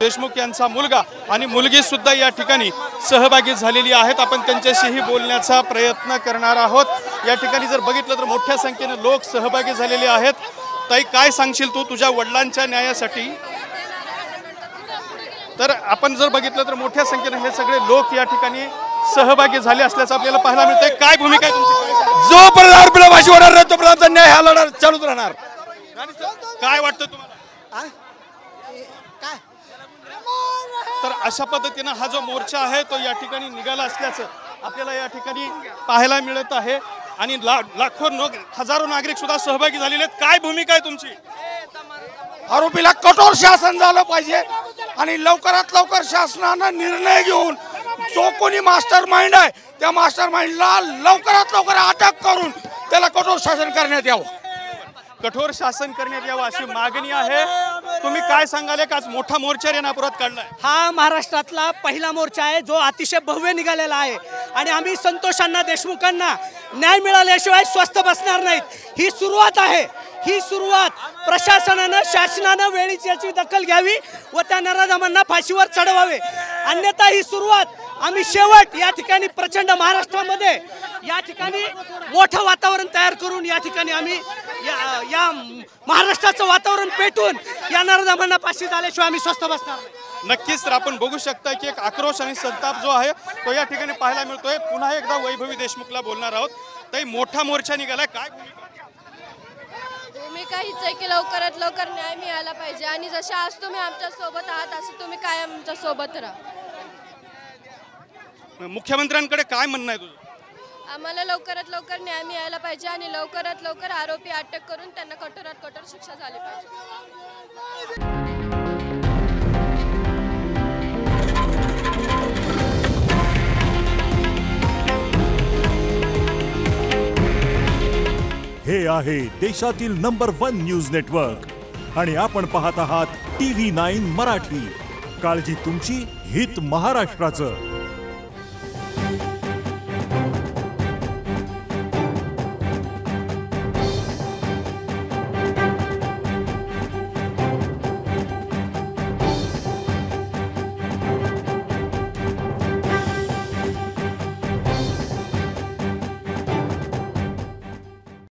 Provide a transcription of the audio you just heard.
देशमुख यांचा मुलगा आणि मुलगी सुद्धा या ठिकाणी सहभागी झालेली आहेत। आपण त्यांच्याशीही बोलण्याचा प्रयत्न करणार आहोत। या ठिकाणी जर बघितलं तर मोठ्या संख्येने लोक सहभागी झालेले आहेत। ताई, काय सांगशील तू तुझ्या वडिलांच्या न्यायासाठी? तर आपण जर बघितलं तर मोठ्या संख्येने हे सगळे लोक या ठिकाणी सहभागी झाले असल्याचं आपल्याला पाहायला मिळतंय। काय भूमिका आहे तुमची? जोपर्यंत आरोपीला होणार नाही तोपर्यंत न्याय हा लढा चालूच राहणार। काय वाटतं तुम्हाला? तर अशा पद्धतीने हा जो मोर्चा आहे तो या ठिकाणी निघाला असल्याचं आपल्याला या ठिकाणी पाहायला मिळत आहे आणि लाखो हजारो नागरिक सुद्धा सहभागी झालेले आहेत। काय भूमिका आहे तुमची? आरोपीला कठोर शासन झालं पाहिजे आणि लवकरात लवकर शासनानं निर्णय घेऊन जो कोणी मास्टर माइंड आहे त्या मास्टर माइंडला लवकरात लवकर अटक करून त्याला कठोर शासन करण्यात यावं। कठोर शासन करण्यात यावं अशी मागणी आहे। तुम्ही काय सांगाल? आज मोठा मोर्चा रेणापुरात काढलाय। हा महाराष्ट्रातला पहिला मोर्चा आहे जो अतिशय भव्य निघालेला आहे आणि आम्ही संतोष अण्णा देशमुखांना न्याय मिळाल्याशिवाय स्वस्थ बसणार नाहीत। ही सुरुवात आहे, ही सुरुवात प्रशासनानं शासनानं वेळीच याची दखल घ्यावी व त्या नराधमांना फाशीवर चढवावे, अन्यथा ही सुरुवात आम्ही शेवट या ठिकाणी प्रचंड महाराष्ट्रामध्ये या ठिकाणी मोठं वातावरण तयार करून या ठिकाणी आम्ही या महाराष्ट्राचं वातावरण पेटून या नराधमांना फाशी झाल्याशिवाय आम्ही स्वस्थ बसणार नाही। नक्कीच तर आपण बघू शकता की एक आक्रोश आणि संताप जो आहे तो या ठिकाणी पाहायला मिळतोय। पुन्हा एकदा वैभवी देशमुखला बोलणार आहोत। ताई, मोठा मोर्चा निघालाय, काय भूमिका हीच आहे की लवकरात लवकर न्याय मिळाला पाहिजे आणि जसे आज तुम्ही आमच्या सोबत आहात असं तुम्ही कायम आमच्या सोबत राहा। मुख्यमंत्र्यांकडे काय म्हणणं आहे तुझं? आम्हाला लवकरात लवकर न्याय मिळाला पाहिजे आणि लवकरात लवकर आरोपी अटक करून त्यांना कठोरात कठोर शिक्षा झाली पाहिजे। हे आहे देशातील नंबर 1 न्यूज नेटवर्क आणि आपण पाहत आहात TV9 मराठी। काळजी तुमची, हित महाराष्ट्राचं।